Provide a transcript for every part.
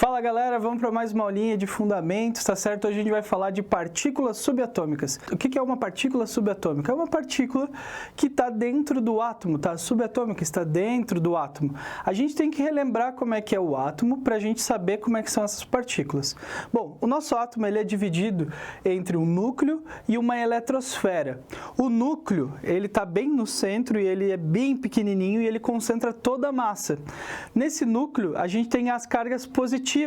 Fala galera, vamos para mais uma aulinha de fundamentos, tá certo? Hoje a gente vai falar de partículas subatômicas. O que é uma partícula subatômica? É uma partícula que está dentro do átomo, tá? Subatômica está dentro do átomo. A gente tem que relembrar como é que é o átomo para a gente saber como é que são essas partículas. Bom, o nosso átomo ele é dividido entre um núcleo e uma eletrosfera. O núcleo, ele está bem no centro e ele é bem pequenininho e ele concentra toda a massa. Nesse núcleo, a gente tem as cargas positivas,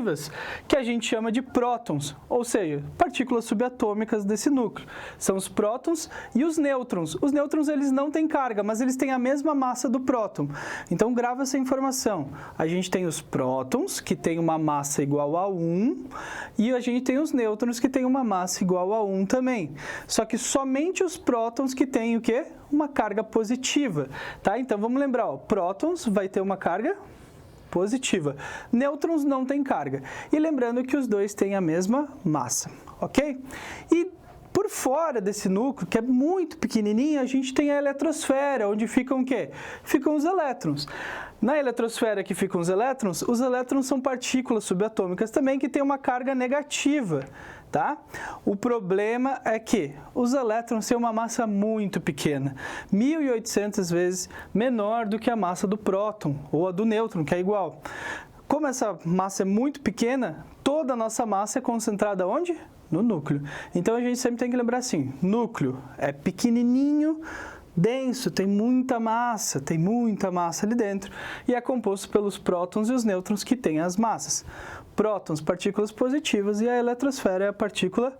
que a gente chama de prótons, ou seja, partículas subatômicas desse núcleo. São os prótons e os nêutrons. Os nêutrons eles não têm carga, mas eles têm a mesma massa do próton. Então grava essa informação. A gente tem os prótons, que têm uma massa igual a 1, e a gente tem os nêutrons, que têm uma massa igual a 1 também. Só que somente os prótons que têm o quê? Uma carga positiva, tá? Então vamos lembrar, ó, prótons vai ter uma carga positiva. Nêutrons não têm carga. E lembrando que os dois têm a mesma massa, ok? E por fora desse núcleo, que é muito pequenininho, a gente tem a eletrosfera, onde ficam o quê? Ficam os elétrons. Na eletrosfera que ficam os elétrons são partículas subatômicas também que têm uma carga negativa, tá? O problema é que os elétrons têm uma massa muito pequena, 1.800 vezes menor do que a massa do próton ou a do nêutron, que é igual. Como essa massa é muito pequena, toda a nossa massa é concentrada onde? No núcleo. Então a gente sempre tem que lembrar assim, núcleo é pequenininho, denso, tem muita massa ali dentro e é composto pelos prótons e os nêutrons que têm as massas. Prótons, partículas positivas, e a eletrosfera é a partícula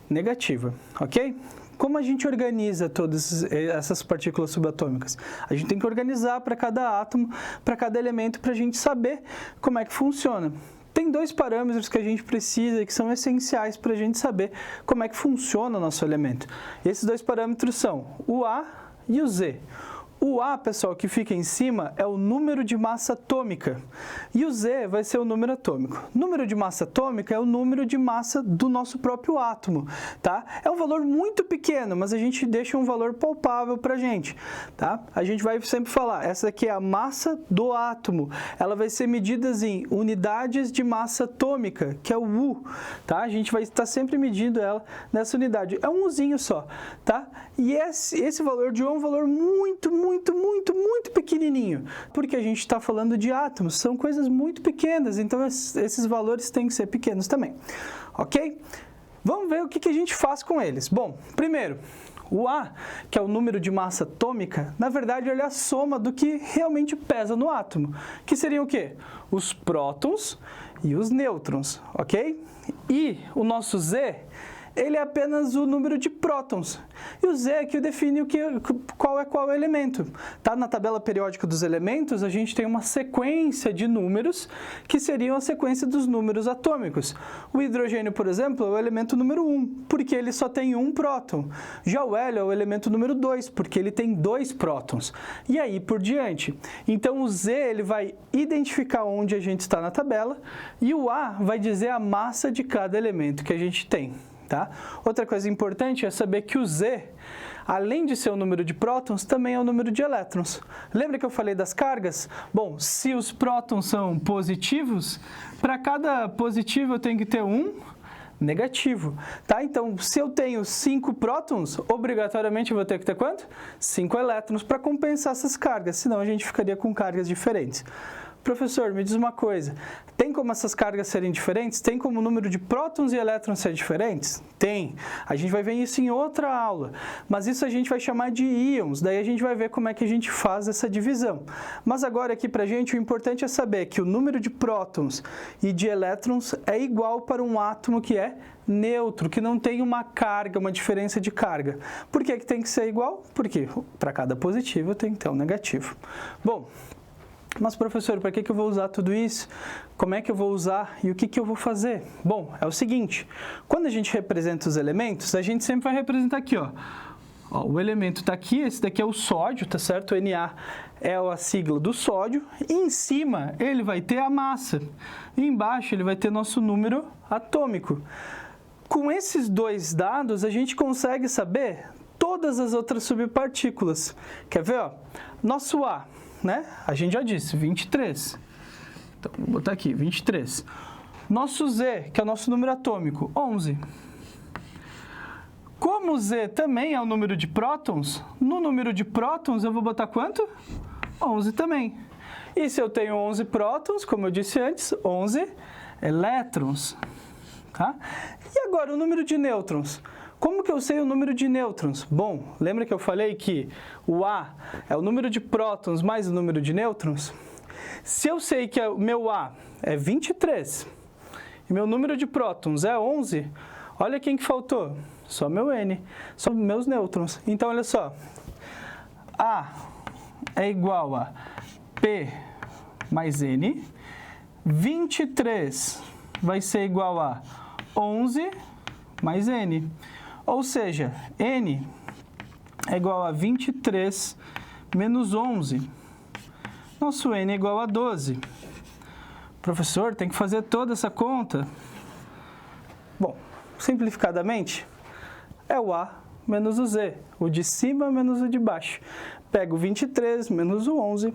negativa, ok? Como a gente organiza todas essas partículas subatômicas? A gente tem que organizar para cada átomo, para cada elemento, para a gente saber como é que funciona. Tem dois parâmetros que a gente precisa e que são essenciais para a gente saber como é que funciona o nosso elemento. E esses dois parâmetros são o A e o Z. O A, pessoal, que fica em cima é o número de massa atômica e o Z vai ser o número atômico. Número de massa atômica é o número de massa do nosso próprio átomo, tá? É um valor muito pequeno, mas a gente deixa um valor palpável para a gente, tá? A gente vai sempre falar, essa aqui é a massa do átomo, ela vai ser medida em unidades de massa atômica, que é o U, tá? A gente vai estar sempre medindo ela nessa unidade, é um Uzinho só, tá? E esse valor de U é um valor muito pequenininho, porque a gente está falando de átomos, são coisas muito pequenas, então esses valores têm que ser pequenos também, ok? Vamos ver o que a gente faz com eles. Bom, primeiro, o A, que é o número de massa atômica, na verdade ele é a soma do que realmente pesa no átomo, que seriam o quê? Os prótons e os nêutrons, ok? E o nosso Z, ele é apenas o número de prótons. E o Z é que define qual elemento. Tá? Na tabela periódica dos elementos, a gente tem uma sequência de números que seriam a sequência dos números atômicos. O hidrogênio, por exemplo, é o elemento número 1, porque ele só tem um próton. Já o hélio é o elemento número 2, porque ele tem 2 prótons. E aí por diante. Então o Z ele vai identificar onde a gente está na tabela e o A vai dizer a massa de cada elemento que a gente tem. Tá? Outra coisa importante é saber que o Z, além de ser o número de prótons, também é o número de elétrons. Lembra que eu falei das cargas? Bom, se os prótons são positivos, para cada positivo eu tenho que ter um negativo, tá? Então, se eu tenho 5 prótons, obrigatoriamente eu vou ter que ter quanto? 5 elétrons para compensar essas cargas, senão a gente ficaria com cargas diferentes. Professor, me diz uma coisa, tem como essas cargas serem diferentes? Tem como o número de prótons e elétrons ser diferentes? Tem. A gente vai ver isso em outra aula, mas isso a gente vai chamar de íons, daí a gente vai ver como é que a gente faz essa divisão. Mas agora aqui pra gente, o importante é saber que o número de prótons e de elétrons é igual para um átomo que é neutro, que não tem uma carga, uma diferença de carga. Por que tem que ser igual? Porque para cada positivo tem que ter um negativo. Bom, mas professor, para que eu vou usar tudo isso? Como é que eu vou usar e o que eu vou fazer? Bom, é o seguinte, quando a gente representa os elementos, a gente sempre vai representar aqui, ó. Ó, o elemento está aqui, esse daqui é o sódio, tá certo? O Na é a sigla do sódio, e em cima ele vai ter a massa, e embaixo ele vai ter nosso número atômico. Com esses dois dados, a gente consegue saber todas as outras subpartículas. Quer ver, ó? Nosso A, né? A gente já disse, 23. Então, vou botar aqui, 23. Nosso Z, que é o nosso número atômico, 11. Como Z também é o número de prótons, no número de prótons eu vou botar quanto? 11 também. E se eu tenho 11 prótons, como eu disse antes, 11 elétrons. Tá? E agora o número de nêutrons. Como que eu sei o número de nêutrons? Bom, lembra que eu falei que o A é o número de prótons mais o número de nêutrons? Se eu sei que o meu A é 23 e meu número de prótons é 11, olha quem que faltou. Só meu N, só meus nêutrons. Então, olha só. A é igual a P mais N. 23 vai ser igual a 11 mais N. Ou seja, N é igual a 23 menos 11. Nosso N é igual a 12. Professor, tem que fazer toda essa conta? Bom, simplificadamente, é o A menos o Z, o de cima menos o de baixo. Pega o 23 menos o 11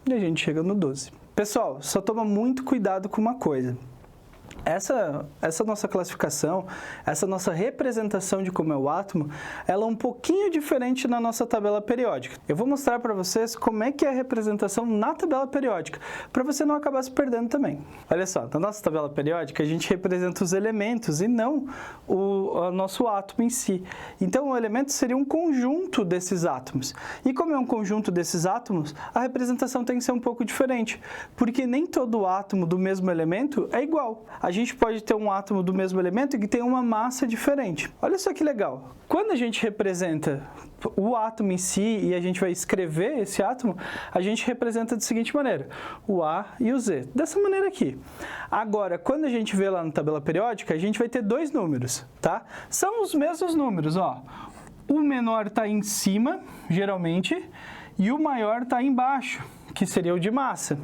e a gente chega no 12. Pessoal, só toma muito cuidado com uma coisa. Essa nossa classificação, essa nossa representação de como é o átomo, ela é um pouquinho diferente na nossa tabela periódica. Eu vou mostrar para vocês como é que é a representação na tabela periódica, para você não acabar se perdendo também. Olha só, na nossa tabela periódica a gente representa os elementos e não o nosso átomo em si. Então o elemento seria um conjunto desses átomos. E como é um conjunto desses átomos, a representação tem que ser um pouco diferente, porque nem todo átomo do mesmo elemento é igual. A gente pode ter um átomo do mesmo elemento que tem uma massa diferente. Olha só que legal. Quando a gente representa o átomo em si e a gente vai escrever esse átomo, a gente representa da seguinte maneira, o A e o Z, dessa maneira aqui. Agora, quando a gente vê lá na tabela periódica, a gente vai ter dois números, tá? São os mesmos números, ó. O menor está em cima, geralmente, e o maior está embaixo, que seria o de massa.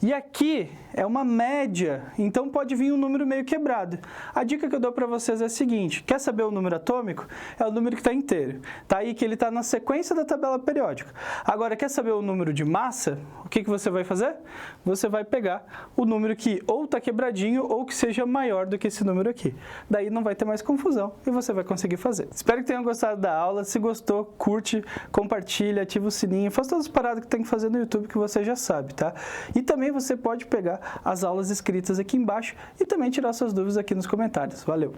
E aqui é uma média, então pode vir um número meio quebrado. A dica que eu dou para vocês é a seguinte, quer saber o número atômico? É o número que está inteiro. Está aí que ele está na sequência da tabela periódica. Agora, quer saber o número de massa? O que você vai fazer? Você vai pegar o número que ou está quebradinho ou que seja maior do que esse número aqui. Daí não vai ter mais confusão e você vai conseguir fazer. Espero que tenham gostado da aula. Se gostou, curte, compartilha, ativa o sininho, faz todas as paradas que tem que fazer no YouTube que você já sabe, tá? E também você pode pegar as aulas escritas aqui embaixo e também tirar suas dúvidas aqui nos comentários. Valeu!